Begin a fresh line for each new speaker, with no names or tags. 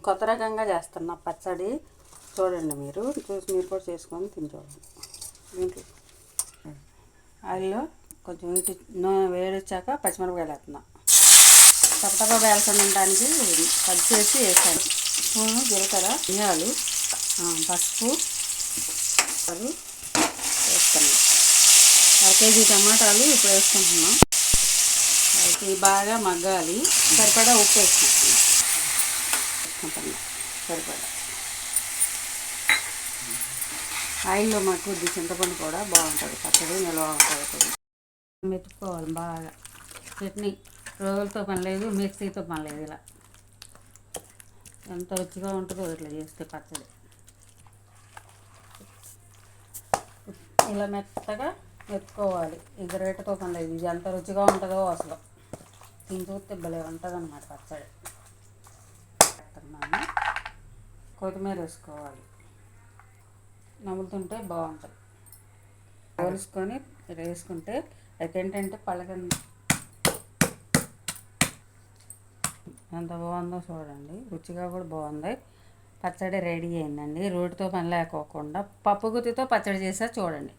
కొత్త రకంగా చేస్తున్నా పచ్చడి. చూడండి, మీరు చూసి మీరు కూడా చేసుకొని తిని చూడండి. దీంట్లో ఆయిల్లో కొంచెం వేడొచ్చాక పచ్చిమిరపకాయలు వేస్తున్నా. టపటపా వేలకుండా ఉండడానికి కట్ చేసి వేసాను. స్పూను జీలకర్ర, ధనియాలు, పసుపు వేస్తున్నాం. 1 కేజీ టమాటాలు ఇప్పుడు వేసుకుంటున్నాం. అది బాగా మగ్గాలి. సరిపడా ఉప్పు వేసుకుంటున్నాం. సరిపడా ఆయిల్లో మగ్గుద్ది. చింతపండు కూడా బాగుంటుంది, పచ్చడి నిల్వ ఉంటుంది. మెతుక్కోవాలి బాగా. చట్నీ రోగులతో పని లేదు, మిక్సీతో పని లేదు. ఇలా ఎంత రుచిగా ఉంటుందో ఇట్లా చేస్తే పచ్చడి. ఇలా మెత్తగా మెత్తుకోవాలి. ఇది రేటుతో పని లేదు. ఇది ఎంత రుచిగా ఉంటుందో అసలు దీన్ని చూస్తే భలే ఉంటుంది అన్నమాట పచ్చడి. కొత్తిమీర వేసుకోవాలి. నవ్వుతుంటే బాగుంటుంది. కోలుసుకొని వేసుకుంటే అది ఏంటంటే పలకండి. ఎంత బాగుందో చూడండి. రుచిగా కూడా బాగుంది. పచ్చడి రెడీ అయిందండి. రోటితో పని లేకోకుండా పప్పు గుత్తితో పచ్చడి చేసా చూడండి.